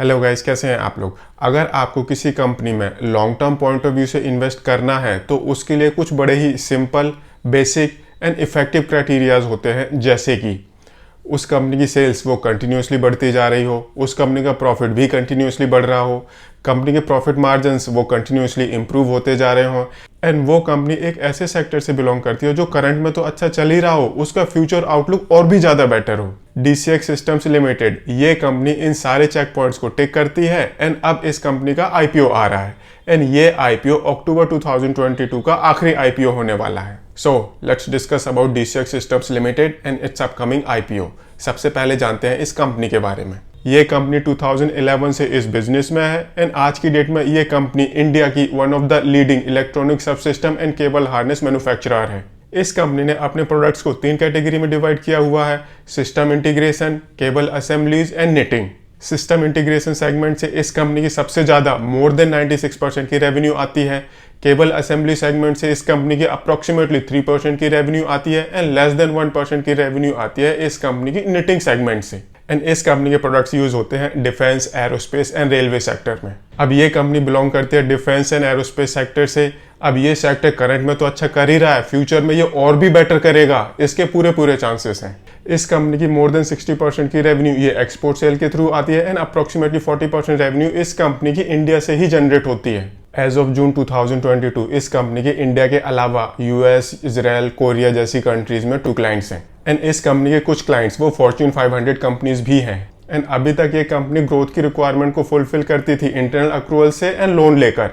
Hello guys, कैसे हैं आप लोग। अगर आपको किसी कंपनी में long term point of view से इन्वेस्ट करना है तो उसके लिए कुछ बड़े ही simple, basic and effective criterias होते हैं, जैसे कि उस कंपनी की सेल्स वो कंटिन्यूसली बढ़ती जा रही हो, उस कंपनी का प्रॉफिट भी कंटिन्यूसली बढ़ रहा हो, कंपनी के प्रॉफिट मार्जिन्स वो कंटिन्यूसली इंप्रूव होते जा रहे हो, एंड वो कंपनी एक ऐसे सेक्टर से बिलोंग करती हो जो करंट में तो अच्छा चल ही रहा हो, उसका फ्यूचर आउटलुक और भी ज़्यादा बेटर हो। DCX सिस्टम्स लिमिटेड ये कंपनी इन सारे चेक पॉइंट्स को टिक करती है एंड अब इस कंपनी का IPO आ रहा है एंड ये IPO अक्टूबर 2022 का आखिरी IPO होने वाला है। So let's discuss about DCX systems limited and it's upcoming IPO। सबसे पहले जानते हैं इस कंपनी के बारे में। ये कंपनी 2011 से इस बिजनेस में है एंड आज की डेट में ये कंपनी इंडिया की one of the leading electronic subsystem and cable harness manufacturer है। इस कंपनी ने अपने प्रोडक्ट्स को 3 कैटेगरी में डिवाइड किया हुआ है: system integration, cable assemblies and knitting. System integration segment से इस कंपनी की सबसे ज़्यादा मोर देन 96% की रेवेन्यू आती है। केबल असेंबली सेगमेंट से इस कंपनी की अप्रॉक्सीमेटली 3% की रेवेन्यू आती है एंड लेस देन 1% की रेवेन्यू आती है इस कंपनी की निटिंग सेगमेंट से। एंड इस कंपनी के प्रोडक्ट्स यूज होते हैं defence, aerospace and railway sector में। अब ये कंपनी बिलोंग करती है डिफेंस एंड एरोस्पेस सेक्टर से। अब ये सेक्टर करंट में तो अच्छा कर ही रहा है, फ्यूचर में ये और भी बेटर करेगा, इसके पूरे चांसेस हैं। इस कंपनी की मोर देन 60% की रेवेन्यू ये एक्सपोर्ट सेल के थ्रू आती है एंड अप्रॉक्सीमेटली 40% रेवेन्यू इस कंपनी की इंडिया से ही जनरेट होती है। एज ऑफ जून 2022 इस कंपनी के इंडिया के अलावा US, इजराइल, कोरिया जैसी कंट्रीज में 2 क्लाइंट्स हैं एंड इस कंपनी के कुछ क्लाइंट्स वो फॉर्च्यून 500 कंपनीज भी हैं। एंड अभी तक ये कंपनी ग्रोथ की रिक्वायरमेंट को फुलफिल करती थी इंटरनल अक्रूवल से एंड लोन लेकर।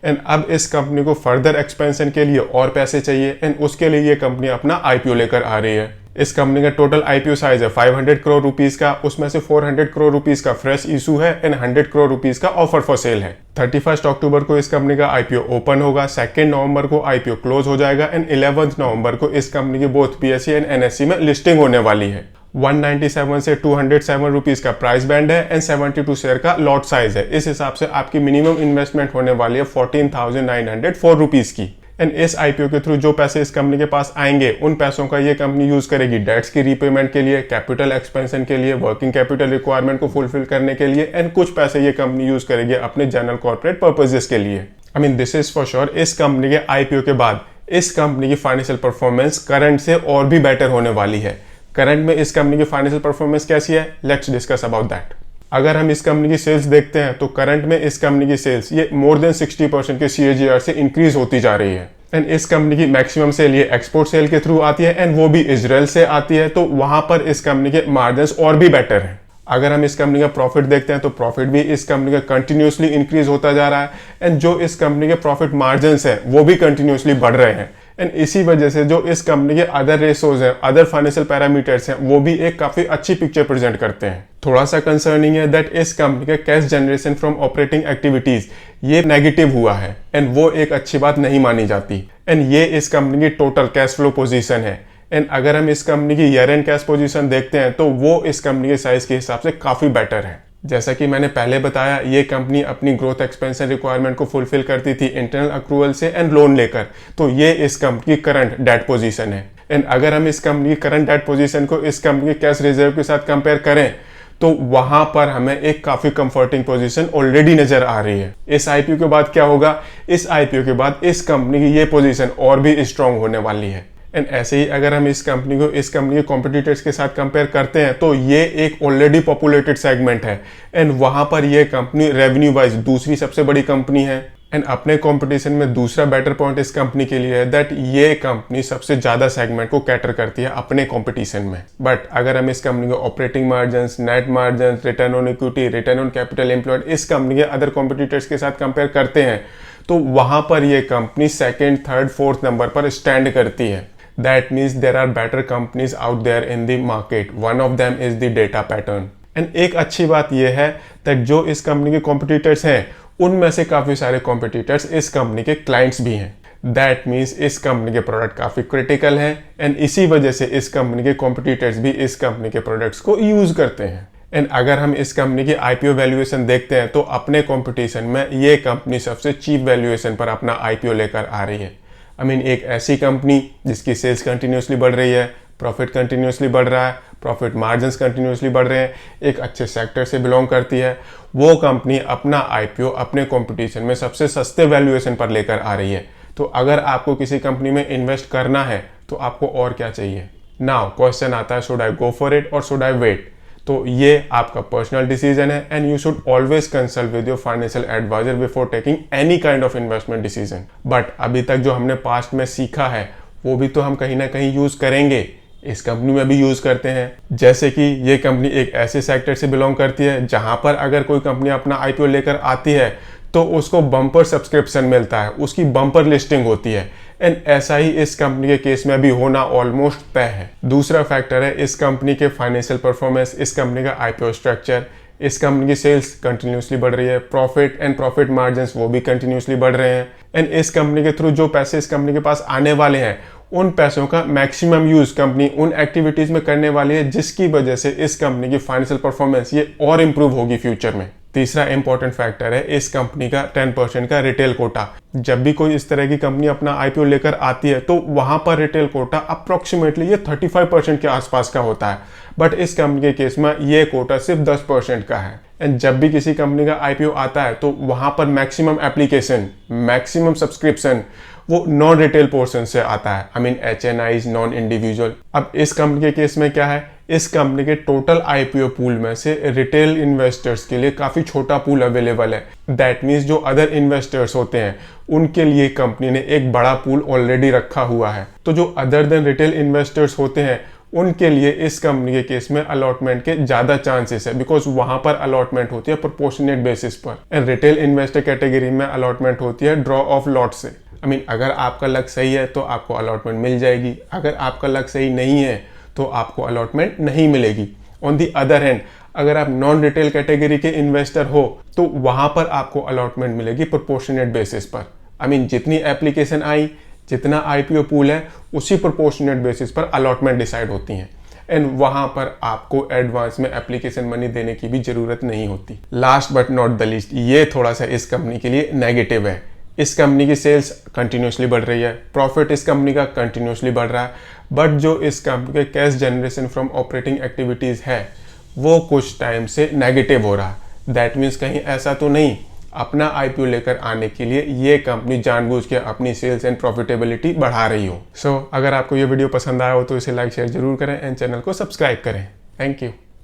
एंड अब इस कंपनी को फर्दर एक्सपेंशन के लिए और पैसे चाहिए एंड उसके लिए ये कंपनी अपना IPO लेकर आ रही है। इस कंपनी का टोटल IPO साइज है 500 करोड़ रुपीस का, उसमें से 400 करोड़ रुपीस का फ्रेश इशू है एंड 100 करोड़ रुपीस का ऑफर फॉर सेल है। 31 अक्टूबर को इस कंपनी का IPO ओपन होगा, 2 नवंबर को IPO क्लोज हो जाएगा एंड 11 नवंबर को इस कंपनी की बोथ BSE एंड NSE में लिस्टिंग होने वाली है। 197 से 207 रुपीस का प्राइस बैंड है एंड 72 शेयर का लॉट साइज है। इस हिसाब से आपकी मिनिमम इन्वेस्टमेंट होने वाली है 14,904 रुपीस की। एंड इस IPO के थ्रू जो पैसे इस कंपनी के पास आएंगे उन पैसों का ये कंपनी यूज करेगी डेट्स की रीपेमेंट के लिए, कैपिटल एक्सपेंशन के लिए, वर्किंग कैपिटल रिक्वायरमेंट को फुलफिल करने के लिए एंड कुछ पैसे ये कंपनी यूज करेगी अपने जनरल कॉर्पोरेट पर्पसेस के लिए। I mean this is for sure इस कंपनी के IPO के बाद इस कंपनी की फाइनेंशियल परफॉर्मेंस करंट से और भी बेटर होने वाली है। करंट में इस कंपनी की फाइनेंशियल परफॉर्मेंस कैसी है, लेट्स डिस्कस अबाउट दैट। अगर हम इस कंपनी की सेल्स देखते हैं तो करंट में इस कंपनी की सेल्स ये मोर देन 60% के CAGR से इंक्रीज होती जा रही है एंड इस कंपनी की मैक्सिमम सेल ये एक्सपोर्ट सेल के थ्रू आती है एंड वो भी इजराइल से आती है, तो वहां पर इस कंपनी के मार्जिन्स और भी बेटर हैं। अगर हम इस कंपनी का प्रॉफिट देखते हैं तो प्रॉफिट भी इस कंपनी का कंटिन्यूसली इंक्रीज होता जा रहा है एंड जो इस कंपनी के प्रॉफिट मार्जिन्स हैं वो भी कंटिन्यूसली बढ़ रहे हैं एंड इसी वजह से जो इस कंपनी के अदर रेशोज हैं, अदर फाइनेंशियल पैरामीटर्स हैं, वो भी एक काफी अच्छी पिक्चर प्रेजेंट करते हैं। थोड़ा सा कंसर्निंग है दैट इस कंपनी का cash generation from operating activities ये नेगेटिव हुआ है एंड वो एक अच्छी बात नहीं मानी जाती एंड ये इस कंपनी की टोटल कैश फ्लो पोजीशन है। एंड अगर हम इस कंपनी की ईयर एंड कैश पोजीशन देखते हैं तो वो इस कंपनी के साइज के हिसाब से काफी बेटर है। जैसा कि मैंने पहले बताया, ये कंपनी अपनी ग्रोथ एक्सपेंशन रिक्वायरमेंट को फुलफिल करती थी इंटरनल अक्रूवल से एंड लोन लेकर, तो ये इस कंपनी की करंट डेट पोजीशन है। एंड अगर हम इस कंपनी की करंट डेट पोजीशन को इस कंपनी के कैश रिजर्व के साथ कंपेयर करें तो वहां पर हमें एक काफी कंफर्टिंग पोजीशन ऑलरेडी नजर आ रही है। इस IPO के बाद क्या होगा, इस IPO के बाद इस कंपनी की ये पोजीशन और भी स्ट्रांग होने वाली है। एंड ऐसे ही अगर हम इस कंपनी को इस कंपनी के कॉम्पिटिटर्स के साथ कंपेयर करते हैं तो ये एक ऑलरेडी पॉपुलेटेड सेगमेंट है एंड वहां पर ये कंपनी रेवेन्यू वाइज दूसरी सबसे बड़ी कंपनी है। एंड अपने कंपटीशन में दूसरा बेटर पॉइंट इस कंपनी के लिए है दैट ये कंपनी सबसे ज्यादा सेगमेंट को कैटर करती है अपने कंपटीशन में। बट अगर हम इस कंपनी के operating margins, net margins, return on equity, return on capital employed इस कंपनी के अदर कॉम्पिटिटर्स के साथ कंपेयर करते हैं तो वहां पर ये company 2nd, 3rd, 4th number पर स्टैंड करती है। That means there are better companies out there in the market. One of them is the data pattern. And एक अच्छी बात यह है that जो इस कंपनी के कॉम्पिटिटर्स हैं उनमें से काफ़ी सारे कॉम्पिटिटर्स इस कंपनी के क्लाइंट्स भी हैं। That means इस कंपनी के प्रोडक्ट काफ़ी क्रिटिकल हैं एंड इसी वजह से इस कंपनी के कॉम्पिटिटर्स भी इस कंपनी के प्रोडक्ट्स को यूज़ करते हैं। एंड अगर हम इस कंपनी की IPO वैल्यूएशन देखते हैं तो अपने कॉम्पिटिशन में ये कंपनी सबसे चीप वैल्यूएशन पर अपना IPO लेकर आ रही है। आई मीन एक ऐसी कंपनी जिसकी सेल्स कंटिन्यूसली बढ़ रही है, प्रॉफिट कंटिन्यूसली बढ़ रहा है, प्रॉफिट मार्जिन्स कंटिन्यूसली बढ़ रहे हैं, एक अच्छे सेक्टर से बिलोंग करती है, वो कंपनी अपना आईपीओ अपने कंपटीशन में सबसे सस्ते वैल्यूएशन पर लेकर आ रही है। तो अगर आपको किसी कंपनी में इन्वेस्ट करना है तो आपको और क्या चाहिए। नाउ क्वेश्चन आता है, should I go for it और शुड आई वेट। तो ये आपका पर्सनल डिसीजन है and you should always consult with your financial advisor before taking any kind of investment decision. But अभी तक जो हमने पास्ट में सीखा है वो भी तो हम कहीं ना कहीं यूज करेंगे, इस कंपनी में भी यूज करते हैं। जैसे कि ये कंपनी एक ऐसे सेक्टर से बिलोंग करती है जहां पर अगर कोई कंपनी अपना आईपीओ लेकर आती है तो उसको बम्पर सब्सक्रिप्शन मिलता है, उसकी बम्पर लिस्टिंग होती है एंड ऐसा ही इस कंपनी के केस में भी होना ऑलमोस्ट तय है। दूसरा फैक्टर है इस कंपनी के फाइनेंशियल परफॉर्मेंस, इस कंपनी का आईपीओ स्ट्रक्चर, इस कंपनी की सेल्स कंटिन्यूसली बढ़ रही है, प्रॉफिट एंड प्रॉफिट मार्जिन्स वो भी कंटिन्यूसली बढ़ रहे हैं एंड इस कंपनी के थ्रू जो पैसे इस कंपनी के पास आने वाले हैं उन पैसों का मैक्सिमम यूज कंपनी उन एक्टिविटीज में करने वाली है जिसकी वजह से इस कंपनी की फाइनेंशियल परफॉर्मेंस ये और इंप्रूव होगी फ्यूचर में। तीसरा इंपॉर्टेंट फैक्टर है इस कंपनी का 10% का रिटेल कोटा। जब भी कोई इस तरह की कंपनी अपना आईपीओ लेकर आती है तो वहां पर रिटेल कोटा अप्रोक्सीमेटली ये 35% के आसपास का होता है, बट इस कंपनी के केस में ये कोटा सिर्फ 10% का है। एंड जब भी किसी कंपनी का आईपीओ आता है तो वहां पर मैक्सिमम एप्लीकेशन, मैक्सिमम सब्सक्रिप्शन वो नॉन रिटेल पोर्शन से आता है, I mean HNIs, non individual. अब इस कंपनी के केस में क्या है, इस कंपनी के टोटल आईपीओ पूल में से रिटेल इन्वेस्टर्स के लिए काफी छोटा पूल अवेलेबल है। दैट मीन्स जो अदर इन्वेस्टर्स होते हैं उनके लिए कंपनी ने एक बड़ा पूल ऑलरेडी रखा हुआ है। तो जो अदर देन रिटेल इन्वेस्टर्स होते हैं उनके लिए इस कंपनी के केस में अलॉटमेंट के ज्यादा चांसेस है, बिकॉज वहां पर अलॉटमेंट होती है प्रोपोर्शनेट बेसिस पर एंड रिटेल इन्वेस्टर कैटेगरी में अलॉटमेंट होती है ड्रॉ ऑफ लॉट से। आई मीन अगर आपका लक सही है तो आपको अलॉटमेंट मिल जाएगी, अगर आपका लक सही नहीं है तो आपको अलॉटमेंट नहीं मिलेगी। ऑन दी अदर हैंड अगर आप नॉन रिटेल कैटेगरी के इन्वेस्टर हो तो वहां पर आपको अलॉटमेंट मिलेगी प्रोपोर्शनेट बेसिस पर। आई मीन जितनी एप्लीकेशन आई, जितना आईपीओ पूल है उसी प्रोपोर्शनेट बेसिस पर अलॉटमेंट डिसाइड होती हैं एंड वहां पर आपको एडवांस में एप्लीकेशन मनी देने की भी जरूरत नहीं होती। Last but not the least, ये थोड़ा सा इस कंपनी के लिए नेगेटिव है। इस कंपनी की सेल्स कंटिन्यूसली बढ़ रही है, प्रॉफिट इस कंपनी का कंटिन्यूसली बढ़ रहा है, बट जो इस कंपनी के cash generation from operating activities है वो कुछ टाइम से नेगेटिव हो रहा है। दैट मीन्स कहीं ऐसा तो नहीं अपना आईपीओ लेकर आने के लिए ये कंपनी जानबूझ के अपनी सेल्स एंड प्रॉफिटेबिलिटी बढ़ा रही हो। सो अगर आपको ये वीडियो पसंद आया हो तो इसे लाइक शेयर जरूर करें एंड चैनल को सब्सक्राइब करें। Thank you.